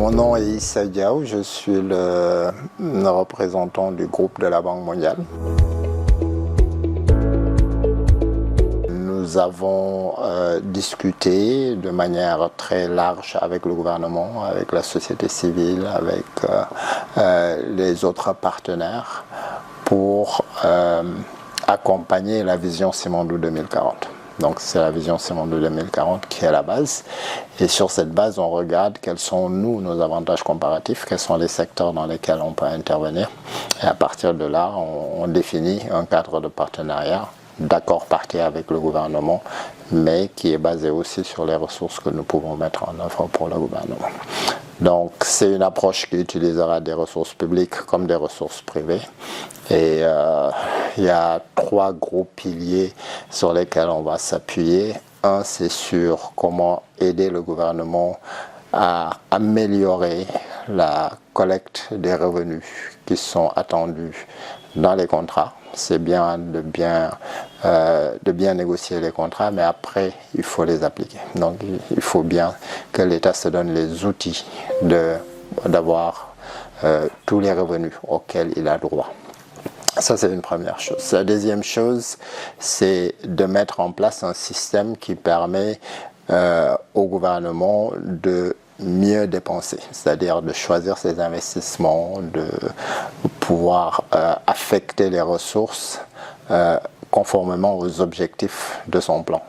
Mon nom est Issa Diaw, je suis le représentant du groupe de la Banque mondiale. Nous avons discuté de manière très large avec le gouvernement, avec la société civile, avec les autres partenaires pour accompagner la vision Simandou 2040. Donc c'est la vision Simandou 2040 qui est la base. Et sur cette base, on regarde quels sont nos avantages comparatifs, quels sont les secteurs dans lesquels on peut intervenir. Et à partir de là, on définit un cadre de partenariat, d'accord parti avec le gouvernement, mais qui est basé aussi sur les ressources que nous pouvons mettre en œuvre pour le gouvernement. Donc c'est une approche qui utilisera des ressources publiques comme des ressources privées. Et il y a 3 gros piliers sur lesquels on va s'appuyer. Un, c'est sur comment aider le gouvernement à améliorer la collecte des revenus qui sont attendus dans les contrats. C'est bien de bien négocier les contrats, mais après, il faut les appliquer. Donc, il faut bien que l'État se donne les outils d'avoir tous les revenus auxquels il a droit. Ça, c'est une première chose. La deuxième chose, c'est de mettre en place un système qui permet au gouvernement de mieux dépenser, c'est-à-dire de choisir ses investissements, de pouvoir affecter les ressources conformément aux objectifs de son plan.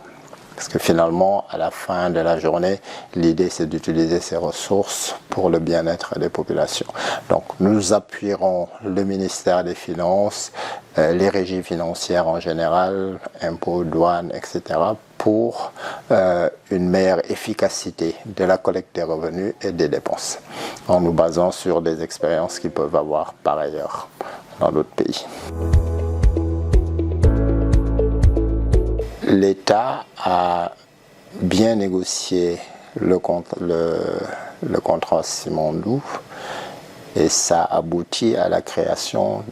Parce que finalement, à la fin de la journée, l'idée c'est d'utiliser ces ressources pour le bien-être des populations. Donc nous appuierons le ministère des Finances, les régies financières en général, impôts, douanes, etc. pour une meilleure efficacité de la collecte des revenus et des dépenses, en nous basant sur des expériences qu'ils peuvent avoir par ailleurs dans d'autres pays. L'État a bien négocié le contrat Simandou et ça aboutit à la création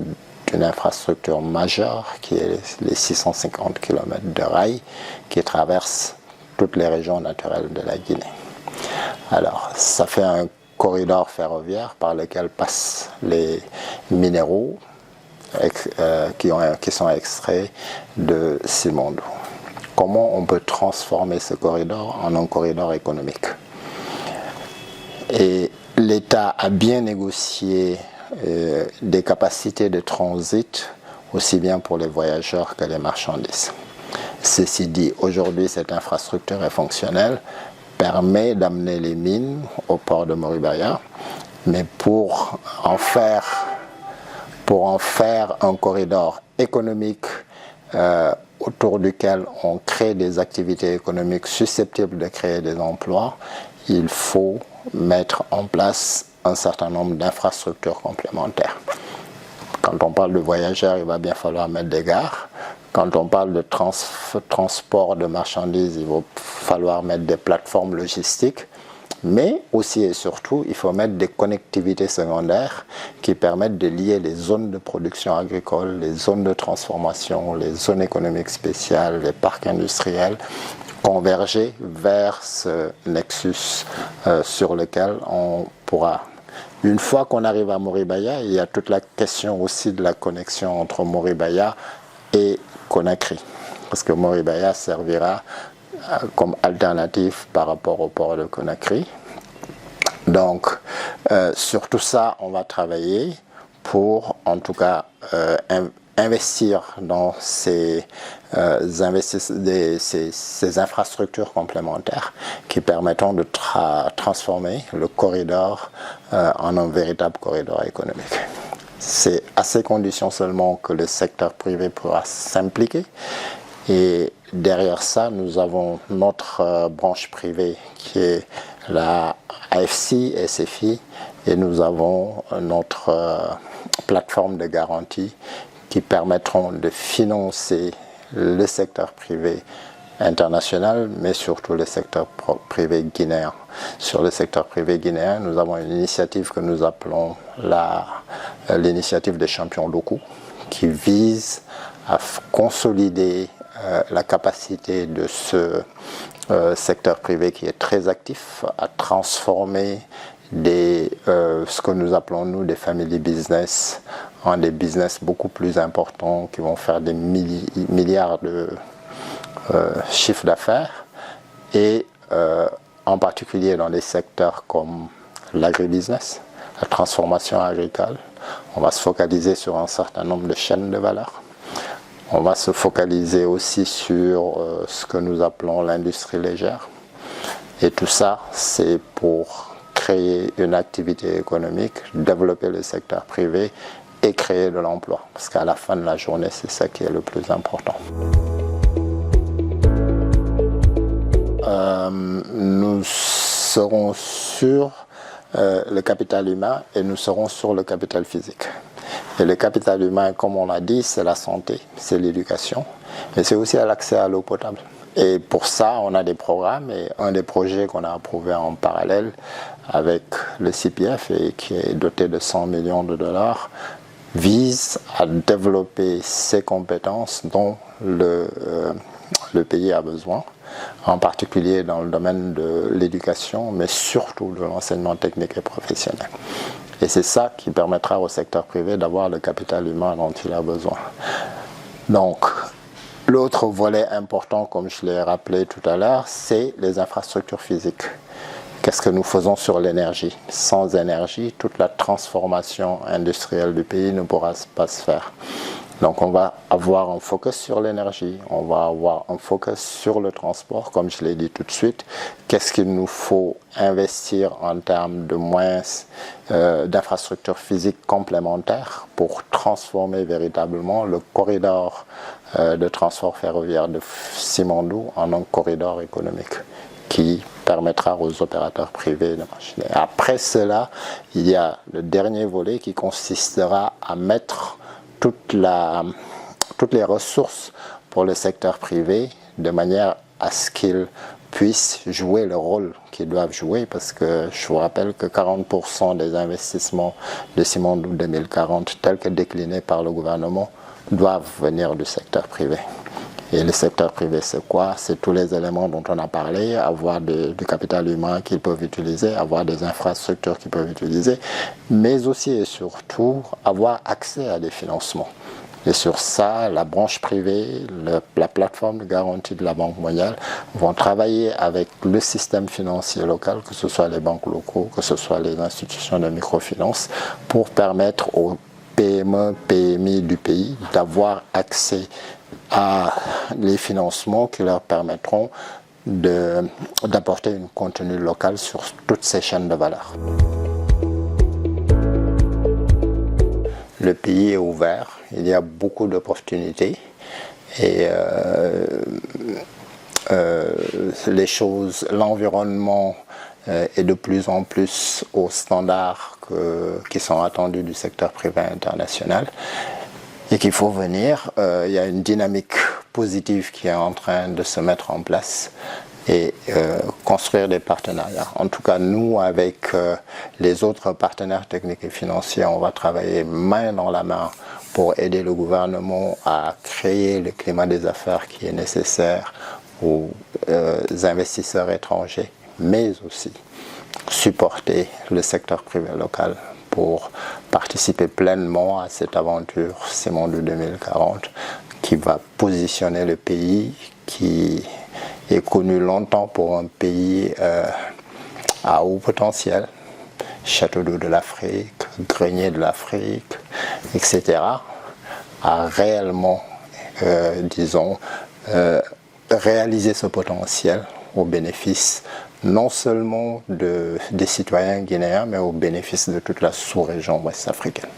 d'une infrastructure majeure qui est les 650 km de rails qui traversent toutes les régions naturelles de la Guinée. Alors, ça fait un corridor ferroviaire par lequel passent les minéraux qui sont extraits de Simandou. Comment on peut transformer ce corridor en un corridor économique? Et l'État a bien négocié des capacités de transit, aussi bien pour les voyageurs que les marchandises. Ceci dit, aujourd'hui, cette infrastructure est fonctionnelle, permet d'amener les mines au port de Moribaya, mais pour en faire un corridor économique autour duquel on crée des activités économiques susceptibles de créer des emplois, il faut mettre en place un certain nombre d'infrastructures complémentaires. Quand on parle de voyageurs, il va bien falloir mettre des gares. Quand on parle de transport de marchandises, il va falloir mettre des plateformes logistiques. Mais aussi et surtout, il faut mettre des connectivités secondaires qui permettent de lier les zones de production agricole, les zones de transformation, les zones économiques spéciales, les parcs industriels, converger vers ce nexus sur lequel on pourra. Une fois qu'on arrive à Moribaya, il y a toute la question aussi de la connexion entre Moribaya et Conakry. Parce que Moribaya servira comme alternative par rapport au port de Conakry. Donc, sur tout ça, on va travailler pour, en tout cas, investir dans ces infrastructures complémentaires qui permettront de transformer le corridor en un véritable corridor économique. C'est à ces conditions seulement que le secteur privé pourra s'impliquer. Et derrière ça, nous avons notre branche privée qui est la AFC, SFI, et nous avons notre plateforme de garantie qui permettront de financer le secteur privé international, mais surtout le secteur privé guinéen. Sur le secteur privé guinéen, nous avons une initiative que nous appelons l'initiative des champions locaux, qui vise à consolider la capacité de ce secteur privé qui est très actif à transformer ce que nous appelons nous des family business, des business beaucoup plus importants qui vont faire des milliards de chiffres d'affaires, et en particulier dans des secteurs comme l'agribusiness, la transformation agricole. On va se focaliser sur un certain nombre de chaînes de valeur. On va se focaliser aussi sur ce que nous appelons l'industrie légère. Et tout ça, c'est pour créer une activité économique, développer le secteur privé et créer de l'emploi. Parce qu'à la fin de la journée, c'est ça qui est le plus important. Nous serons sur le capital humain et nous serons sur le capital physique. Et le capital humain, comme on l'a dit, c'est la santé, c'est l'éducation, mais c'est aussi l'accès à l'eau potable. Et pour ça, on a des programmes, et un des projets qu'on a approuvé en parallèle avec le CPF et qui est doté de 100 millions de dollars vise à développer ces compétences dont le pays a besoin, en particulier dans le domaine de l'éducation, mais surtout de l'enseignement technique et professionnel. Et c'est ça qui permettra au secteur privé d'avoir le capital humain dont il a besoin. Donc, l'autre volet important, comme je l'ai rappelé tout à l'heure, c'est les infrastructures physiques. Qu'est-ce que nous faisons sur l'énergie? Sans énergie, toute la transformation industrielle du pays ne pourra pas se faire. Donc on va avoir un focus sur l'énergie, on va avoir un focus sur le transport, comme je l'ai dit tout de suite. Qu'est-ce qu'il nous faut investir en termes de moyens d'infrastructures physiques complémentaires pour transformer véritablement le corridor de transport ferroviaire de Simandou en un corridor économique qui permettra aux opérateurs privés de marcher. Après cela, il y a le dernier volet qui consistera à mettre toutes les ressources pour le secteur privé de manière à ce qu'ils puissent jouer le rôle qu'ils doivent jouer, parce que je vous rappelle que 40% des investissements de Simandou 2040 tels que déclinés par le gouvernement doivent venir du secteur privé. Et le secteur privé, c'est quoi? C'est tous les éléments dont on a parlé, avoir du capital humain qu'ils peuvent utiliser, avoir des infrastructures qu'ils peuvent utiliser, mais aussi et surtout avoir accès à des financements. Et sur ça, la branche privée, la plateforme de garantie de la Banque mondiale vont travailler avec le système financier local, que ce soit les banques locaux, que ce soit les institutions de microfinance, pour permettre aux PME, PMI du pays d'avoir accès à les financements qui leur permettront d'apporter un contenu local sur toutes ces chaînes de valeur. Le pays est ouvert, il y a beaucoup d'opportunités et l'environnement est de plus en plus aux standards qui sont attendus du secteur privé international. Et qu'il faut venir, il y a une dynamique positive qui est en train de se mettre en place et construire des partenariats. En tout cas, nous, avec les autres partenaires techniques et financiers, on va travailler main dans la main pour aider le gouvernement à créer le climat des affaires qui est nécessaire aux investisseurs étrangers, mais aussi supporter le secteur privé local pour participer pleinement à cette aventure Simandou 2040 qui va positionner le pays qui est connu longtemps pour un pays à haut potentiel, château d'eau de l'Afrique, grenier de l'Afrique, etc., à réellement, réaliser ce potentiel au bénéfice non seulement des citoyens guinéens, mais au bénéfice de toute la sous-région ouest-africaine.